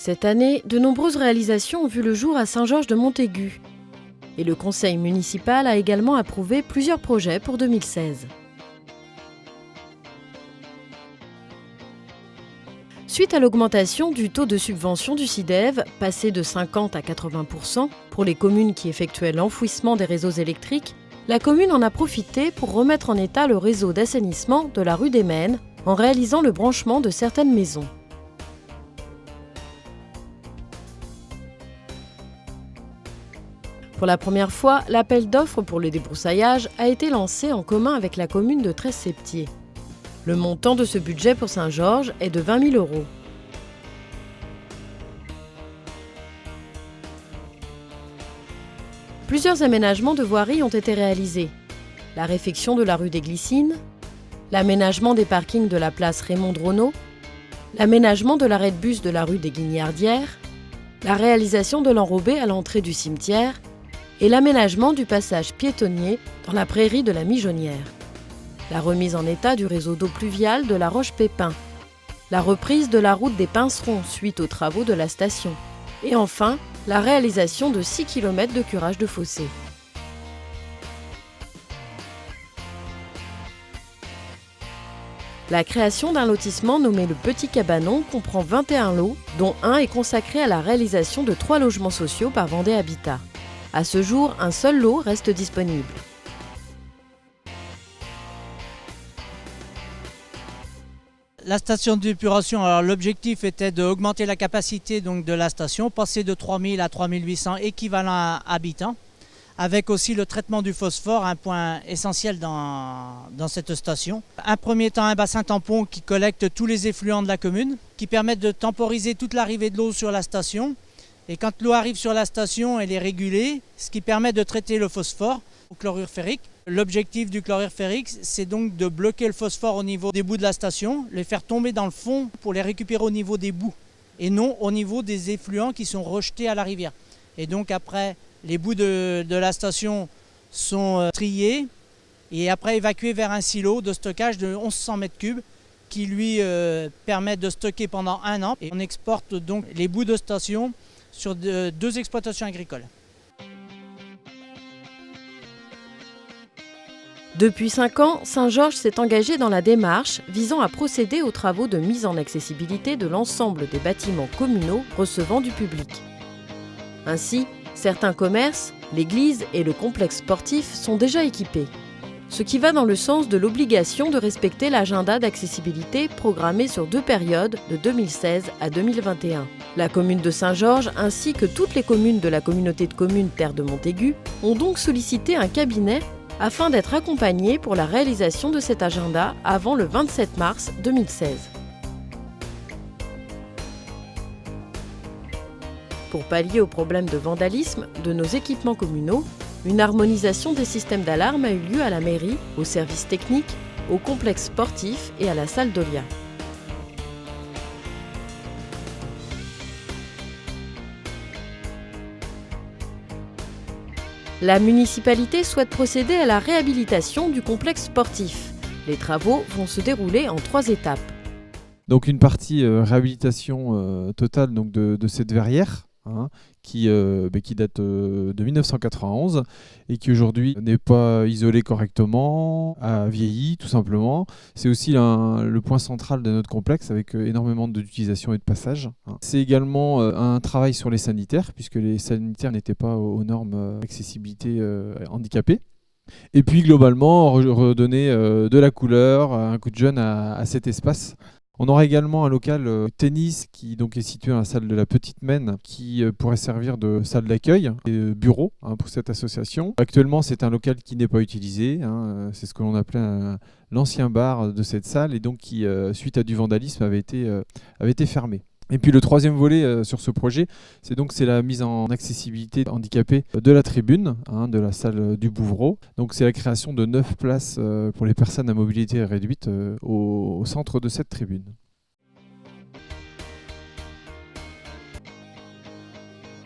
Cette année, de nombreuses réalisations ont vu le jour à Saint-Georges-de-Montaigu. Et le conseil municipal a également approuvé plusieurs projets pour 2016. Suite à l'augmentation du taux de subvention du SIDEV, passé de 50 à 80% pour les communes qui effectuaient l'enfouissement des réseaux électriques, la commune en a profité pour remettre en état le réseau d'assainissement de la rue des Maines en réalisant le branchement de certaines maisons. Pour la première fois, l'appel d'offres pour le débroussaillage a été lancé en commun avec la commune de Treisseptier. Le montant de ce budget pour Saint-Georges est de 20 000 €. Plusieurs aménagements de voirie ont été réalisés. La réfection de la rue des Glycines, l'aménagement des parkings de la place Raymond Dronot, l'aménagement de l'arrêt de bus de la rue des Guignardières, la réalisation de l'enrobé à l'entrée du cimetière et l'aménagement du passage piétonnier dans la prairie de la Mijonnière. La remise en état du réseau d'eau pluviale de la Roche-Pépin, la reprise de la route des Pincerons suite aux travaux de la station, et enfin, la réalisation de 6 km de curage de fossés. La création d'un lotissement nommé le Petit Cabanon comprend 21 lots, dont un est consacré à la réalisation de 3 logements sociaux par Vendée Habitat. À ce jour, un seul lot reste disponible. La station d'épuration, alors l'objectif était d'augmenter la capacité donc, de la station, passer de 3000 à 3800 équivalents habitants, avec aussi le traitement du phosphore, un point essentiel dans cette station. Un premier temps, un bassin tampon qui collecte tous les effluents de la commune, qui permettent de temporiser toute l'arrivée de l'eau sur la station. Et quand l'eau arrive sur la station, elle est régulée, ce qui permet de traiter le phosphore au chlorure ferrique. L'objectif du chlorure ferrique, c'est donc de bloquer le phosphore au niveau des bouts de la station, les faire tomber dans le fond pour les récupérer au niveau des bouts et non au niveau des effluents qui sont rejetés à la rivière. Et donc après, les bouts de la station sont triés et après évacués vers un silo de stockage de 1100 m3 qui lui permet de stocker pendant 1 an. Et on exporte donc les bouts de station sur 2 exploitations agricoles. Depuis 5 ans, Saint-Georges s'est engagé dans la démarche visant à procéder aux travaux de mise en accessibilité de l'ensemble des bâtiments communaux recevant du public. Ainsi, certains commerces, l'église et le complexe sportif sont déjà équipés, ce qui va dans le sens de l'obligation de respecter l'agenda d'accessibilité programmé sur 2 périodes de 2016 à 2021. La commune de Saint-Georges ainsi que toutes les communes de la communauté de communes Terre de Montaigu ont donc sollicité un cabinet afin d'être accompagnés pour la réalisation de cet agenda avant le 27 mars 2016. Pour pallier aux problèmes de vandalisme de nos équipements communaux, une harmonisation des systèmes d'alarme a eu lieu à la mairie, au service technique, au complexe sportif et à la salle d'Olia. La municipalité souhaite procéder à la réhabilitation du complexe sportif. Les travaux vont se dérouler en 3 étapes. Donc une partie réhabilitation totale donc de cette verrière qui date de 1991 et qui aujourd'hui n'est pas isolée correctement, a vieilli tout simplement. C'est aussi le point central de notre complexe avec énormément d'utilisation et de passage. C'est également un travail sur les sanitaires puisque les sanitaires n'étaient pas aux normes accessibilité handicapée. Et puis globalement redonner de la couleur, un coup de jeune à cet espace. On aura également un local tennis qui donc est situé dans la salle de la Petite Maine qui pourrait servir de salle d'accueil et de bureau pour cette association. Actuellement, c'est un local qui n'est pas utilisé. C'est ce que l'on appelait l'ancien bar de cette salle et donc qui, suite à du vandalisme, avait été fermé. Et puis le troisième volet sur ce projet, c'est la mise en accessibilité handicapée de la tribune, de la salle du Bouvreau. Donc c'est la création de 9 places pour les personnes à mobilité réduite au centre de cette tribune.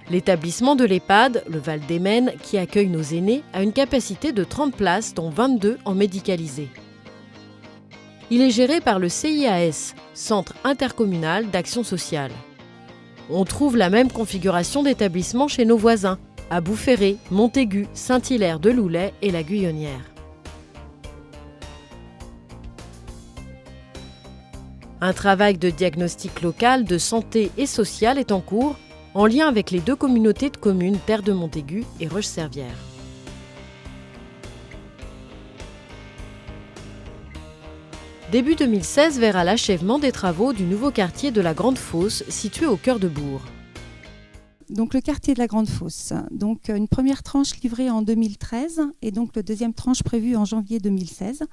L'établissement de l'EHPAD, le Val des Maines, qui accueille nos aînés, a une capacité de 30 places, dont 22 en médicalisé. Il est géré par le CIAS, Centre intercommunal d'action sociale. On trouve la même configuration d'établissements chez nos voisins, à Boufféré, Montaigu, Saint-Hilaire-de-Loulay et la Guyonnière. Un travail de diagnostic local, de santé et social est en cours, en lien avec les 2 communautés de communes Terre de Montaigu et Roche-Servière. Début 2016 verra l'achèvement des travaux du nouveau quartier de la Grande Fosse, situé au cœur de Bourg. Donc le quartier de la Grande Fosse, donc une première tranche livrée en 2013 et donc le deuxième tranche prévue en janvier 2016.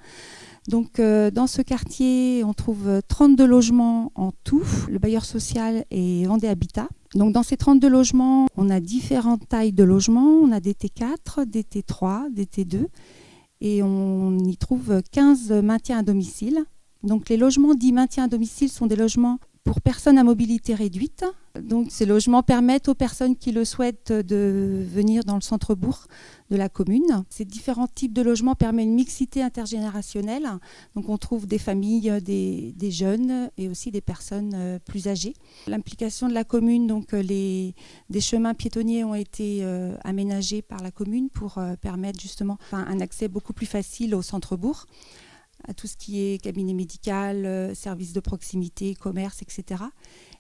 Donc dans ce quartier, on trouve 32 logements en tout. Le bailleur social est Vendée Habitat. Donc dans ces 32 logements, on a différentes tailles de logements. On a des T4, des T3, des T2 et on y trouve 15 maintiens à domicile. Donc les logements dits maintien à domicile sont des logements pour personnes à mobilité réduite. Donc ces logements permettent aux personnes qui le souhaitent de venir dans le centre-bourg de la commune. Ces différents types de logements permettent une mixité intergénérationnelle. Donc on trouve des familles, des jeunes et aussi des personnes plus âgées. L'implication de la commune, donc des chemins piétonniers ont été aménagés par la commune pour permettre justement un accès beaucoup plus facile au centre-bourg, à tout ce qui est cabinet médical, services de proximité, commerce, etc.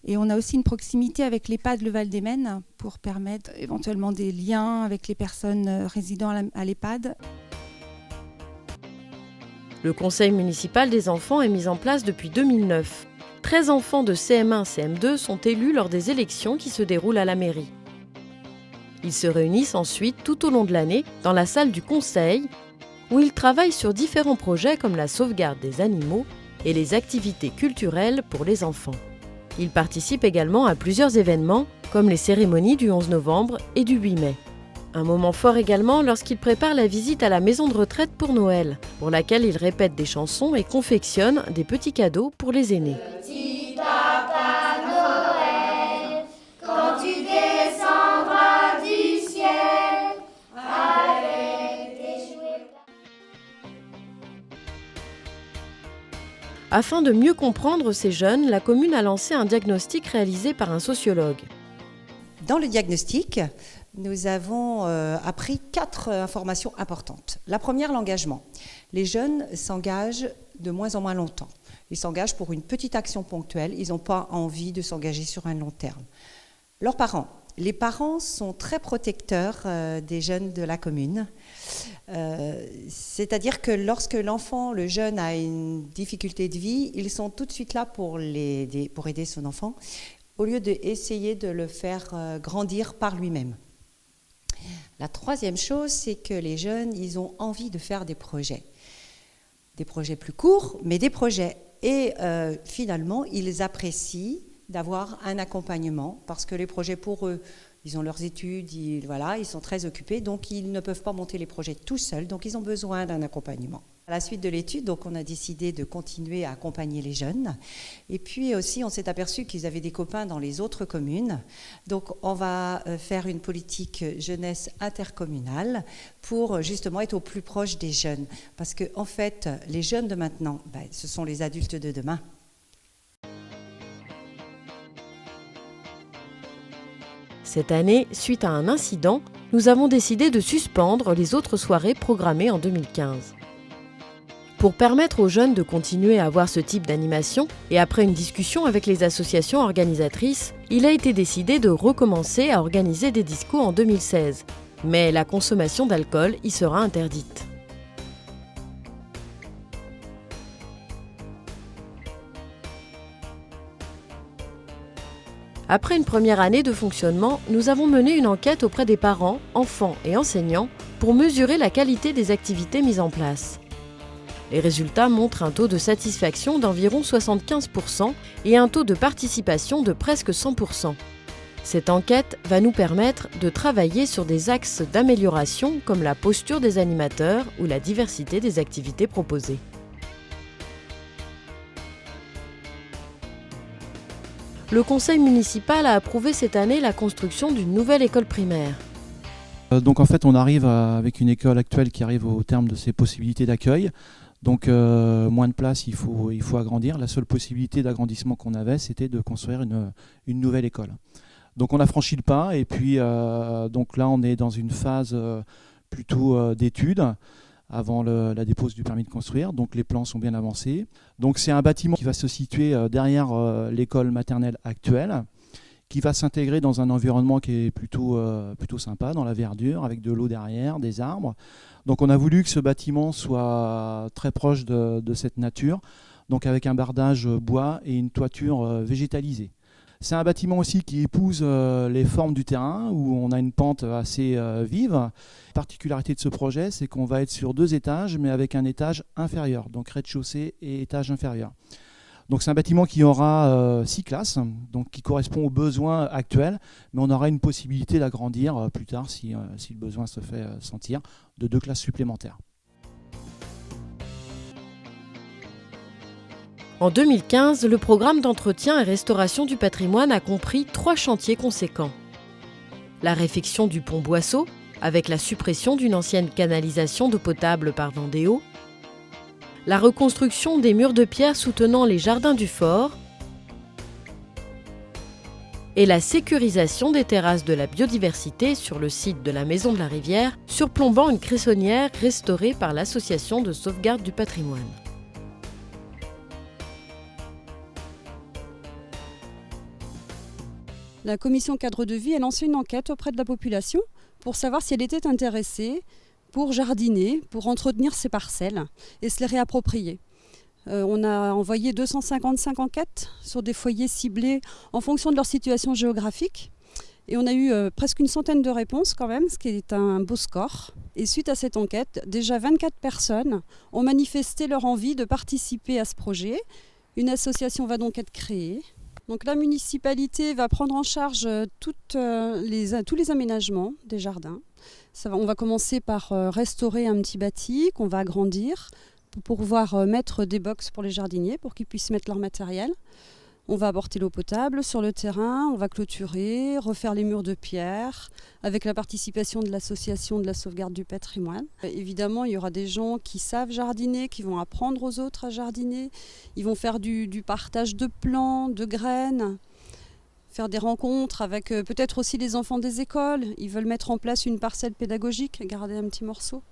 Et on a aussi une proximité avec l'EHPAD Le Val-des-Maines pour permettre éventuellement des liens avec les personnes résidant à l'EHPAD. Le conseil municipal des enfants est mis en place depuis 2009. 13 enfants de CM1, CM2 sont élus lors des élections qui se déroulent à la mairie. Ils se réunissent ensuite tout au long de l'année dans la salle du conseil, où ils travaillent sur différents projets comme la sauvegarde des animaux et les activités culturelles pour les enfants. Ils participent également à plusieurs événements, comme les cérémonies du 11 novembre et du 8 mai. Un moment fort également lorsqu'ils préparent la visite à la maison de retraite pour Noël, pour laquelle ils répètent des chansons et confectionnent des petits cadeaux pour les aînés. Petit Papa Noël, quand tu descendras du ciel, avec tes jouets. Afin de mieux comprendre ces jeunes, la commune a lancé un diagnostic réalisé par un sociologue. Dans le diagnostic, nous avons appris 4 informations importantes. La première, l'engagement. Les jeunes s'engagent de moins en moins longtemps. Ils s'engagent pour une petite action ponctuelle. Ils n'ont pas envie de s'engager sur un long terme. Leurs parents. Les parents sont très protecteurs des jeunes de la commune. C'est-à-dire que lorsque l'enfant, le jeune a une difficulté de vie, ils sont tout de suite là pour aider son enfant, au lieu d'essayer de le faire grandir par lui-même. La troisième chose, c'est que les jeunes, ils ont envie de faire des projets plus courts, mais des projets. Et finalement, ils apprécient d'avoir un accompagnement, parce que les projets pour eux, ils ont leurs études, ils sont très occupés, donc ils ne peuvent pas monter les projets tout seuls, donc ils ont besoin d'un accompagnement. À la suite de l'étude, donc, on a décidé de continuer à accompagner les jeunes. Et puis aussi, on s'est aperçu qu'ils avaient des copains dans les autres communes. Donc, on va faire une politique jeunesse intercommunale pour justement être au plus proche des jeunes. Parce que, en fait, les jeunes de maintenant, ce sont les adultes de demain. Cette année, suite à un incident, nous avons décidé de suspendre les autres soirées programmées en 2015. Pour permettre aux jeunes de continuer à avoir ce type d'animation, et après une discussion avec les associations organisatrices, il a été décidé de recommencer à organiser des discos en 2016. Mais la consommation d'alcool y sera interdite. Après une première année de fonctionnement, nous avons mené une enquête auprès des parents, enfants et enseignants pour mesurer la qualité des activités mises en place. Les résultats montrent un taux de satisfaction d'environ 75% et un taux de participation de presque 100%. Cette enquête va nous permettre de travailler sur des axes d'amélioration comme la posture des animateurs ou la diversité des activités proposées. Le conseil municipal a approuvé cette année la construction d'une nouvelle école primaire. Donc en fait on arrive avec une école actuelle qui arrive au terme de ses possibilités d'accueil. Donc moins de place, il faut agrandir. La seule possibilité d'agrandissement qu'on avait, c'était de construire une nouvelle école. Donc on a franchi le pas et puis donc là on est dans une phase plutôt d'études avant la dépose du permis de construire. Donc les plans sont bien avancés. Donc c'est un bâtiment qui va se situer derrière l'école maternelle actuelle, qui va s'intégrer dans un environnement qui est plutôt sympa, dans la verdure, avec de l'eau derrière, des arbres. Donc on a voulu que ce bâtiment soit très proche de cette nature, donc avec un bardage bois et une toiture végétalisée. C'est un bâtiment aussi qui épouse les formes du terrain, où on a une pente assez vive. La particularité de ce projet, c'est qu'on va être sur 2 étages, mais avec un étage inférieur, donc rez-de-chaussée et étage inférieur. Donc c'est un bâtiment qui aura 6 classes, donc qui correspond aux besoins actuels, mais on aura une possibilité d'agrandir plus tard, si le besoin se fait sentir, de 2 classes supplémentaires. En 2015, le programme d'entretien et restauration du patrimoine a compris 3 chantiers conséquents. La réfection du pont Boisseau, avec la suppression d'une ancienne canalisation d'eau potable par Vendéo, la reconstruction des murs de pierre soutenant les jardins du fort et la sécurisation des terrasses de la biodiversité sur le site de la Maison de la Rivière, surplombant une cressonnière restaurée par l'Association de sauvegarde du patrimoine. La commission cadre de vie a lancé une enquête auprès de la population pour savoir si elle était intéressée pour jardiner, pour entretenir ses parcelles et se les réapproprier. On a envoyé 255 enquêtes sur des foyers ciblés en fonction de leur situation géographique. Et on a eu presque une centaine de réponses quand même, ce qui est un beau score. Et suite à cette enquête, déjà 24 personnes ont manifesté leur envie de participer à ce projet. Une association va donc être créée. Donc la municipalité va prendre en charge tous les aménagements des jardins. On va commencer par restaurer un petit bâti qu'on va agrandir pour pouvoir mettre des box pour les jardiniers pour qu'ils puissent mettre leur matériel. On va apporter l'eau potable sur le terrain, on va clôturer, refaire les murs de pierre avec la participation de l'association de la sauvegarde du patrimoine. Évidemment, il y aura des gens qui savent jardiner, qui vont apprendre aux autres à jardiner. Ils vont faire du partage de plants, de graines, faire des rencontres avec peut-être aussi les enfants des écoles. Ils veulent mettre en place une parcelle pédagogique, garder un petit morceau.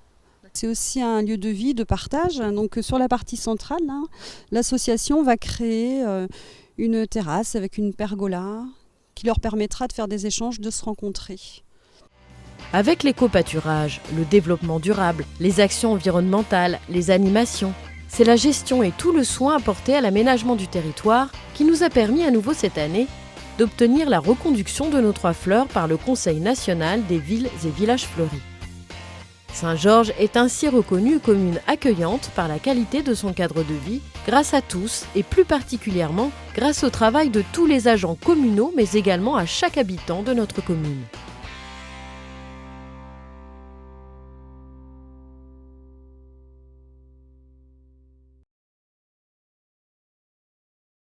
C'est aussi un lieu de vie, de partage. Donc sur la partie centrale, là, l'association va créer une terrasse avec une pergola qui leur permettra de faire des échanges, de se rencontrer. Avec l'éco-pâturage, le développement durable, les actions environnementales, les animations, c'est la gestion et tout le soin apporté à l'aménagement du territoire qui nous a permis à nouveau cette année d'obtenir la reconduction de nos 3 fleurs par le Conseil national des villes et villages fleuris. Saint-Georges est ainsi reconnue commune accueillante par la qualité de son cadre de vie, grâce à tous et plus particulièrement grâce au travail de tous les agents communaux mais également à chaque habitant de notre commune.